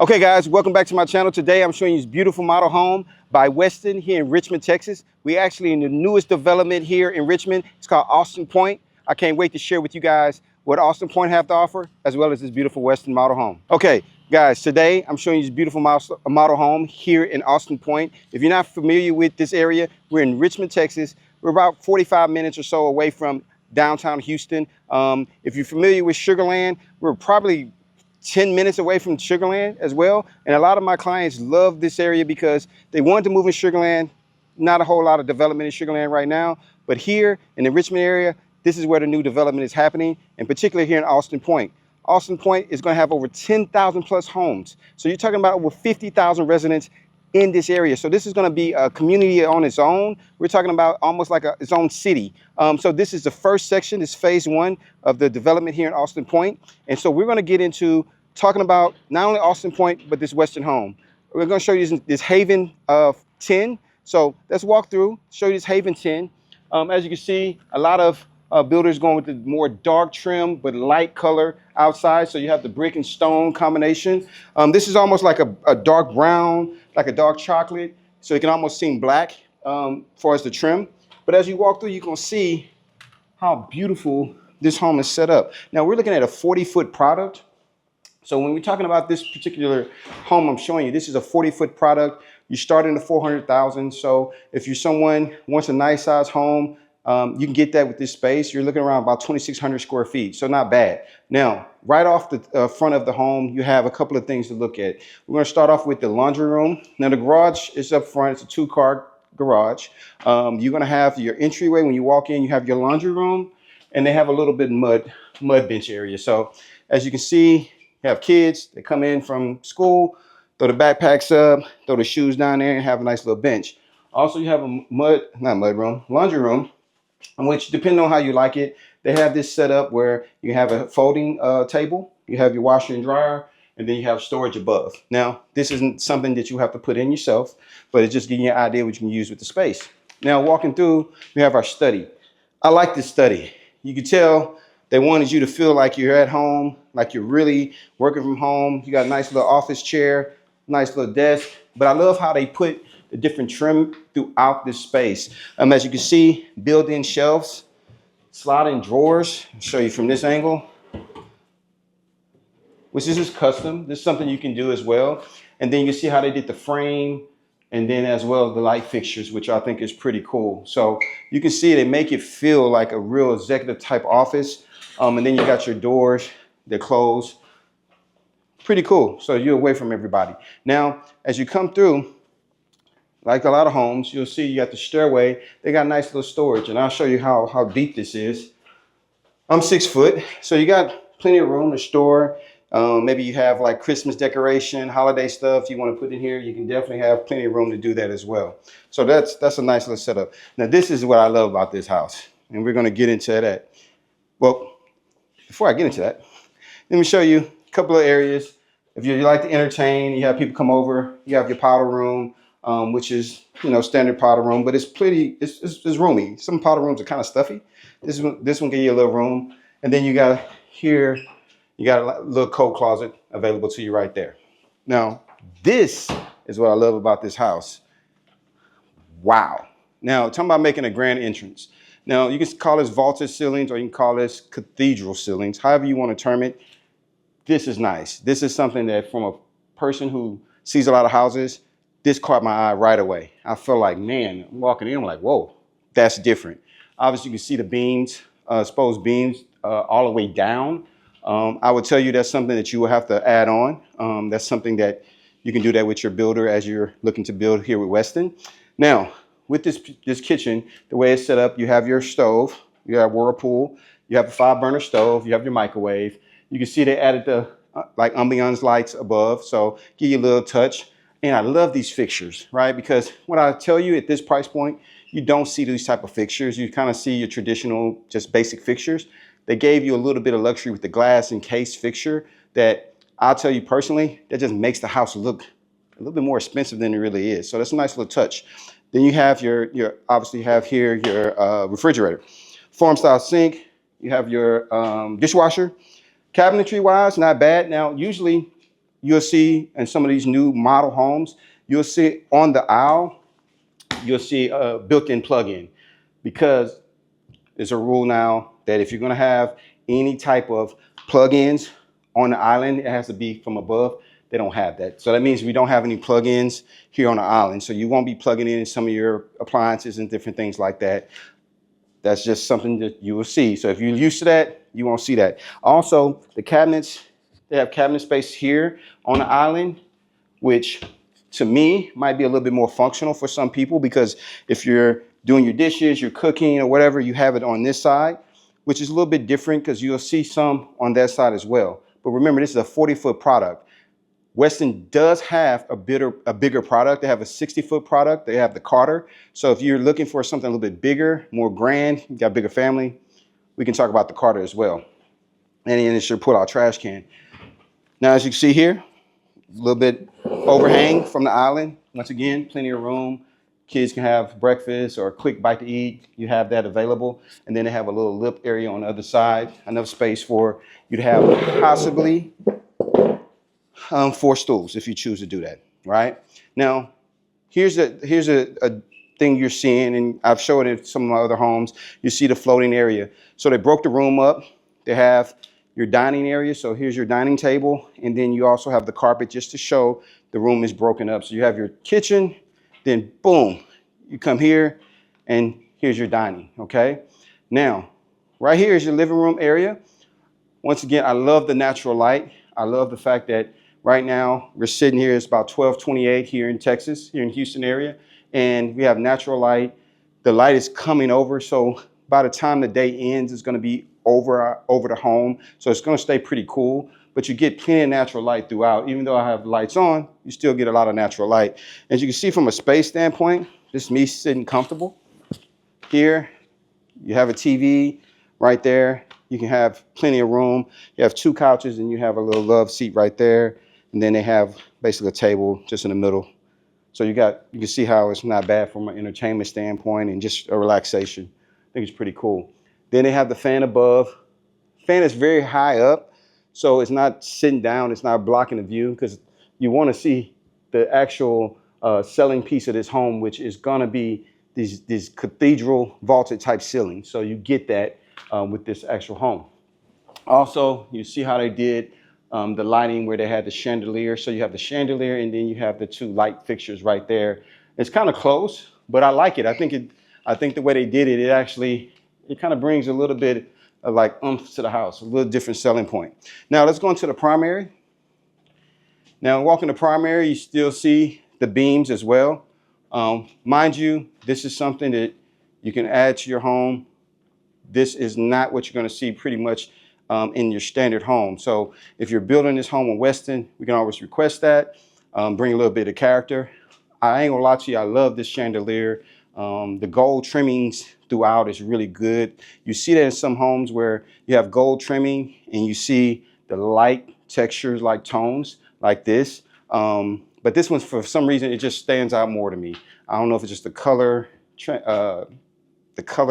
Okay guys, welcome back to my channel. Today I'm showing you this beautiful model home by Westin here in Richmond, Texas. We actually in the newest development here in Richmond. It's called Austin Point. I can't wait to share with you guys what Austin Point have to offer, as well as this beautiful Westin model home. Okay guys, today I'm showing you this beautiful model home here in Austin Point. If you're not familiar with this area, we're in Richmond, Texas. We're about 45 minutes or so away from downtown Houston. If you're familiar with Sugarland, we're probably 10 minutes away from Sugarland as well. And a lot of my clients love this area because they wanted to move in Sugarland. Not a whole lot of development in Sugarland right now, but here in the Richmond area, this is where the new development is happening, and particularly here in Austin Point. Austin Point is going to have over 10,000 plus homes. So you're talking about over 50,000 residents in this area. So this is going to be a community on its own. We're talking about almost like its own city. So this is the first section, this phase one of the development here in Austin Point. And so we're going to get into talking about not only Austin Point, but this Westin home. We're going to show you this Haven 10. So let's walk through, show you this Haven 10. As you can see, a lot of builders going with the more dark trim, but light color outside. So you have the brick and stone combination. This is almost like a dark brown, like a dark chocolate. So it can almost seem black for as the trim. But as you walk through, you can see how beautiful this home is set up. Now we're looking at a 40-foot product. So when we're talking about this particular home I'm showing you, this is a 40-foot product. You start in the 400,000. So if you're someone who wants a nice size home, you can get that with this space. You're looking around about 2,600 square feet. So not bad. Now, right off the front of the home, you have a couple of things to look at. We're going to start off with the laundry room. Now the garage is up front. It's a 2-car garage. You're going to have your entryway. When you walk in, you have your laundry room, and they have a little bit of mud bench area. So as you can see, you have kids, they come in from school, throw the backpacks up, throw the shoes down there, and have a nice little bench. Also, you have a laundry room, in which, depending on how you like it, they have this set up where you have a folding table, you have your washer and dryer, and then you have storage above. Now, this isn't something that you have to put in yourself, but it's just giving you an idea what you can use with the space. Now, walking through, we have our study. I like this study. You can tell they wanted you to feel like you're at home, like you're really working from home. You got a nice little office chair, nice little desk. But I love how they put the different trim throughout this space. As you can see, built-in shelves, sliding drawers. I'll show you from this angle, which is custom. This is something you can do as well. And then you can see how they did the frame, and then as well the light fixtures, which I think is pretty cool. So you can see they make it feel like a real executive type office. And then you got your doors, they're closed. Pretty cool. So you're away from everybody. Now, as you come through, like a lot of homes, you'll see you got the stairway. They got nice little storage, and I'll show you how deep this is. I'm 6 foot, so you got plenty of room to store. Maybe you have like Christmas decoration, holiday stuff you want to put in here. You can definitely have plenty of room to do that as well. So that's a nice little setup. Now, this is what I love about this house, and we're going to get into that. Well, before I get into that, let me show you a couple of areas. If you like to entertain, you have people come over, you have your powder room, which is, standard powder room, but it's roomy. Some powder rooms are kind of stuffy. This one gives you a little room. And then you got here, you got a little coat closet available to you right there. Now, this is what I love about this house. Wow. Now, talking about making a grand entrance. Now, you can call this vaulted ceilings, or you can call this cathedral ceilings, however you want to term it. This is nice. This is something that, from a person who sees a lot of houses, this caught my eye right away. I feel like, man, I'm walking in, I'm like, whoa, that's different. Obviously, you can see the beams, exposed beams all the way down. I would tell you that's something that you will have to add on. That's something that you can do that with your builder as you're looking to build here with Westin. Now, with this kitchen, the way it's set up, you have your stove, you have Whirlpool, you have a 5-burner stove, you have your microwave. You can see they added the like ambiance lights above, so give you a little touch. And I love these fixtures, right? Because when I tell you at this price point, you don't see these type of fixtures. You kind of see your traditional, just basic fixtures. They gave you a little bit of luxury with the glass encased fixture that I'll tell you personally, that just makes the house look a little bit more expensive than it really is. So that's a nice little touch. Then you have your obviously have here your refrigerator, farm style sink. You have your dishwasher. Cabinetry wise, not bad. Now, usually you'll see in some of these new model homes, you'll see on the aisle, you'll see a built-in plug-in, because there's a rule now that if you're going to have any type of plug-ins on the island, it has to be from above. They don't have that. So that means we don't have any plug-ins here on the island. So you won't be plugging in some of your appliances and different things like that. That's just something that you will see. So if you're used to that, you won't see that. Also, the cabinets, they have cabinet space here on the island, which to me might be a little bit more functional for some people, because if you're doing your dishes, you're cooking or whatever, you have it on this side, which is a little bit different because you'll see some on that side as well. But remember, this is a 40-foot product. Westin does have a bigger product. They have a 60-foot product. They have the Carter. So if you're looking for something a little bit bigger, more grand, you got a bigger family, we can talk about the Carter as well. And then it's your pull-out trash can. Now, as you can see here, a little bit overhang from the island. Once again, plenty of room. Kids can have breakfast or a quick bite to eat. You have that available. And then they have a little lip area on the other side. Enough space for you to have possibly 4 stools if you choose to do that, right? Now, here's a thing you're seeing, and I've showed it in some of my other homes. You see the floating area. So they broke the room up. They have your dining area. So here's your dining table. And then you also have the carpet just to show the room is broken up. So you have your kitchen, then boom, you come here and here's your dining, okay? Now, right here is your living room area. Once again, I love the natural light. I love the fact that right now we're sitting here, it's about 12:28 here in Texas, here in Houston area, and we have natural light. The light is coming over, so by the time the day ends, it's gonna be over the home. So it's gonna stay pretty cool, but you get plenty of natural light throughout. Even though I have lights on, you still get a lot of natural light. As you can see from a space standpoint, this is me sitting comfortable. Here, you have a TV right there. You can have plenty of room. You have 2 couches and you have a little love seat right there. And then they have basically a table just in the middle. So you can see how it's not bad from an entertainment standpoint and just a relaxation. I think it's pretty cool. Then they have the fan above. Fan is very high up, so it's not sitting down, it's not blocking the view, because you want to see the actual selling piece of this home, which is gonna be these cathedral vaulted type ceilings. So you get that with this actual home. Also, you see how they did the lighting where they had the chandelier. So you have the chandelier and then you have the 2 light fixtures right there. It's kind of close, but I like it. I think the way they did it, it kind of brings a little bit of like oomph to the house, a little different selling point. Now let's go into the primary. Now walking the primary, you still see the beams as well. Mind you, this is something that you can add to your home. This is not what you're going to see pretty much in your standard home. So if you're building this home in Westin, we can always request that, bring a little bit of character. I ain't gonna lie to you, I love this chandelier. The gold trimmings throughout is really good. You see that in some homes where you have gold trimming and you see the light textures like tones like this. But this one, for some reason, it just stands out more to me. I don't know if it's just the color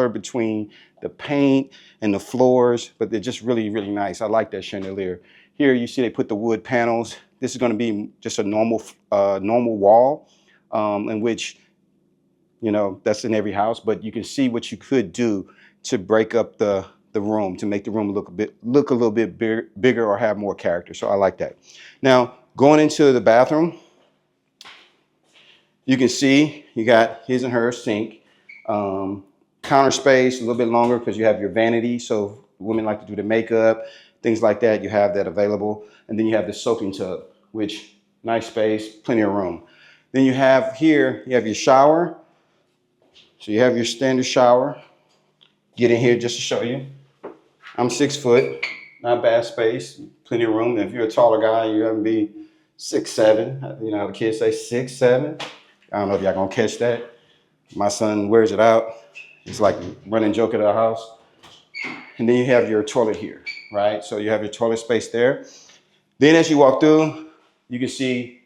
between the paint and the floors, but they're just really, really nice. I like that chandelier. Here you see they put the wood panels. This is going to be just a normal wall, in which, you know, that's in every house, but you can see what you could do to break up the room, to make the room look a little bit bigger or have more character. So I like that. Now, going into the bathroom, you can see you got his and her sink. Counter space, a little bit longer because you have your vanity. So women like to do the makeup, things like that. You have that available. And then you have the soaking tub, which nice space, plenty of room. Then you have here, you have your shower. So you have your standard shower. Get in here just to show you. I'm 6 foot, not bad space, plenty of room. And if you're a taller guy, you're gonna be 6'7". You know how the kids say 6'7". I don't know if y'all gonna catch that. My son wears it out. It's like running joke at our house. And then you have your toilet here, right? So you have your toilet space there. Then as you walk through, you can see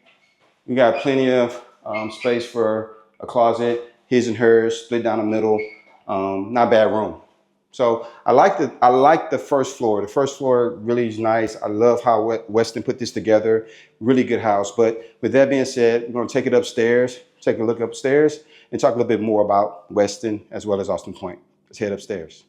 we got plenty of space for a closet, his and hers, split down the middle. Not bad room. So I like the first floor. The first floor really is nice. I love how Westin put this together. Really good house. But with that being said, we're going to take it upstairs, take a look upstairs, and talk a little bit more about Westin as well as Austin Point. Let's head upstairs.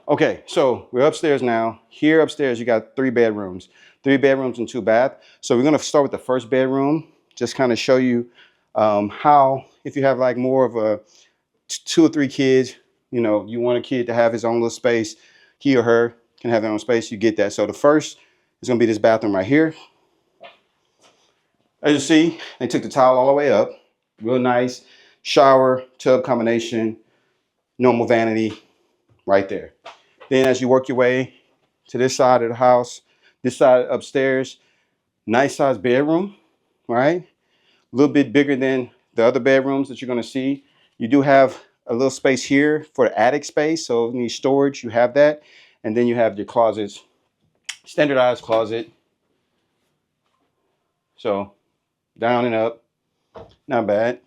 Okay, so we're upstairs now. Here upstairs, you got 3 bedrooms and 2 baths. So we're gonna start with the first bedroom, just kind of show you how, if you have like more of a 2 or 3 kids, you know, you want a kid to have his own little space, he or her can have their own space, you get that. So the first is gonna be this bathroom right here. As you see, they took the tile all the way up, real nice, shower, tub combination, normal vanity right there. Then as you work your way to this side of the house, this side upstairs, nice sized bedroom, right? A little bit bigger than the other bedrooms that you're gonna see. You do have a little space here for the attic space, so if you need storage, you have that. And then you have your closets, standardized closet. So down and up, not bad.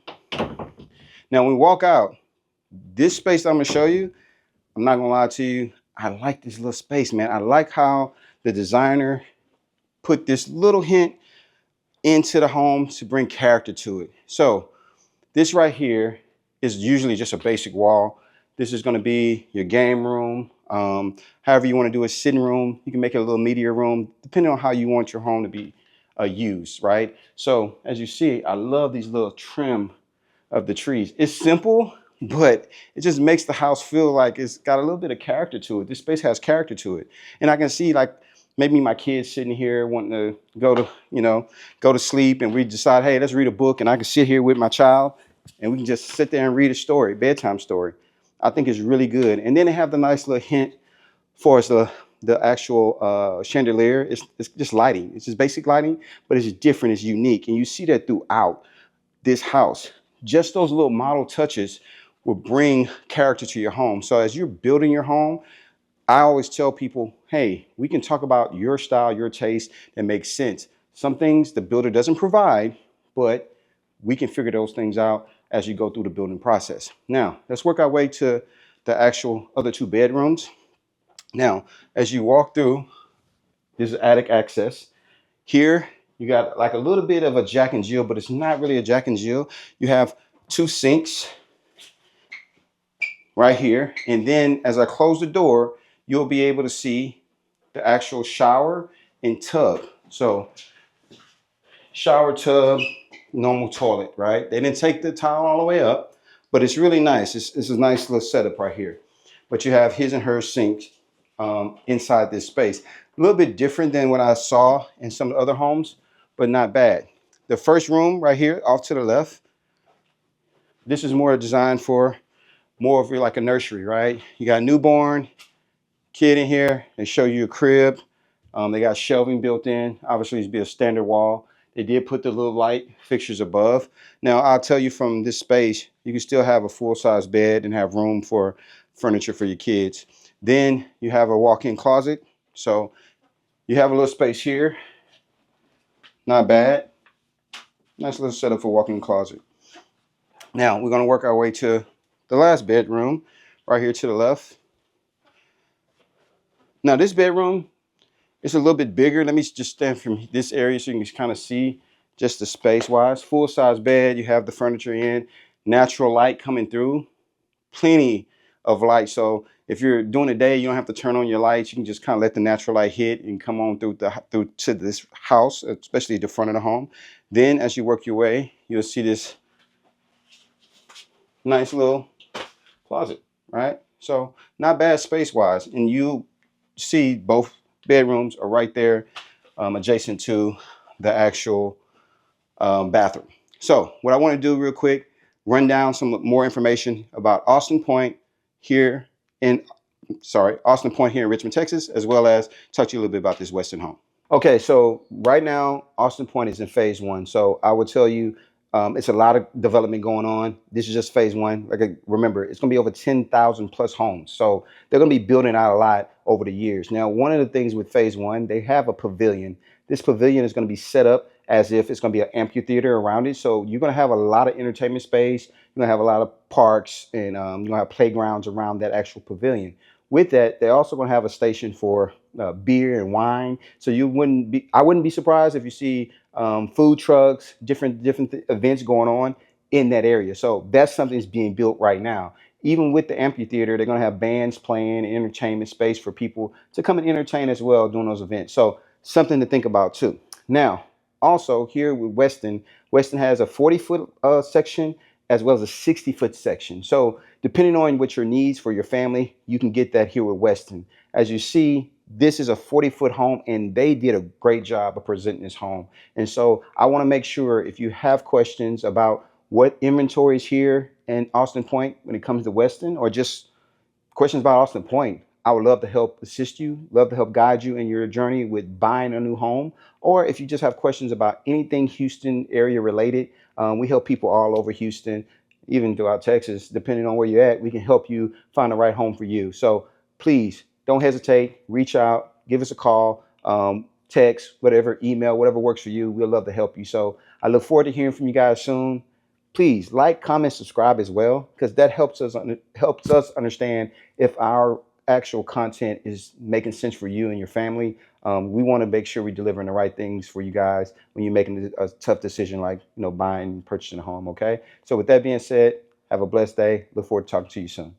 Now when we walk out, this space I'm gonna show you, I'm not gonna lie to you, I like this little space, man. I like how the designer put this little hint into the home to bring character to it. So this right here is usually just a basic wall. This is gonna be your game room. However you wanna do a sitting room, you can make it a little media room, depending on how you want your home to be used, right? So as you see, I love these little trim of the trees. It's simple, but it just makes the house feel like it's got a little bit of character to it. This space has character to it. And I can see like maybe my kids sitting here wanting to go to sleep, and we decide, hey, let's read a book, and I can sit here with my child and we can just sit there and read a story, bedtime story. I think it's really good. And then they have the nice little hint for us, the actual chandelier. It's just lighting. It's just basic lighting, but it's different, it's unique. And you see that throughout this house. Just those little model touches will bring character to your home. So as you're building your home, I always tell people, hey, we can talk about your style, your taste that makes sense. Some things the builder doesn't provide, but we can figure those things out as you go through the building process. Now, let's work our way to the actual other 2 bedrooms. Now, as you walk through, this is attic access. Here, you got like a little bit of a Jack and Jill, but it's not really a Jack and Jill. You have 2 sinks right here. And then as I close the door, you'll be able to see the actual shower and tub. So shower, tub, normal toilet, right? They didn't take the tile all the way up, but it's really nice. It's a nice little setup right here. But you have his and her sinks inside this space. A little bit different than what I saw in some other homes, but not bad. The first room right here off to the left, this is more designed for more of like a nursery, right? You got a newborn kid in here. They show you a crib. They got shelving built in. Obviously, it'd be a standard wall. They did put the little light fixtures above. Now, I'll tell you from this space, you can still have a full-size bed and have room for furniture for your kids. Then you have a walk-in closet. So you have a little space here. Not bad. Nice little setup for walk-in closet. Now, we're going to work our way to the last bedroom right here to the left. Now, this bedroom, it's a little bit bigger. Let me just stand from this area so you can kind of see just the space-wise. Full-size bed, you have the furniture in, natural light coming through, plenty of light. So if you're doing a day, you don't have to turn on your lights. You can just kind of let the natural light hit and come on through to this house, especially the front of the home. Then as you work your way, you'll see this nice little closet, right? So not bad space-wise. And you see both bedrooms are right there adjacent to the actual bathroom. So what I want to do real quick, run down some more information about Austin Point here in Richmond, Texas, as well as talk to you a little bit about this Westin home. Okay, so right now Austin Point is in phase 1. So I would tell you it's a lot of development going on. This is just phase 1. Remember, it's going to be over 10,000 plus homes. So they're going to be building out a lot over the years. Now, one of the things with phase 1, they have a pavilion This pavilion is going to be set up as if it's going to be an amphitheater around it. So you're going to have a lot of entertainment space. You're going to have a lot of parks, and you're going to have playgrounds around that actual pavilion. With that, they're also going to have a station for beer and wine. So I wouldn't be surprised if you see food trucks, different events going on in that area. So that's something that's being built right now. Even with the amphitheater, they're going to have bands playing and entertainment space for people to come and entertain as well during those events. So something to think about too. Now, also here with Westin has a 40-foot section as well as a 60-foot section. So depending on what your needs for your family, you can get that here with Westin. As you see, this is a 40-foot home, and they did a great job of presenting this home. And so I want to make sure if you have questions about what inventory is here in Austin Point when it comes to Westin, or just questions about Austin Point, I would love to help assist you, love to help guide you in your journey with buying a new home. Or if you just have questions about anything Houston area related, we help people all over Houston, even throughout Texas, depending on where you're at, we can help you find the right home for you. So please don't hesitate, reach out, give us a call, text, whatever, email, whatever works for you. We'll love to help you. So I look forward to hearing from you guys soon. Please like, comment, subscribe as well, because that helps us understand if our actual content is making sense for you and your family. We want to make sure we're delivering the right things for you guys when you're making a tough decision like buying and purchasing a home. Okay. So with that being said, have a blessed day. Look forward to talking to you soon.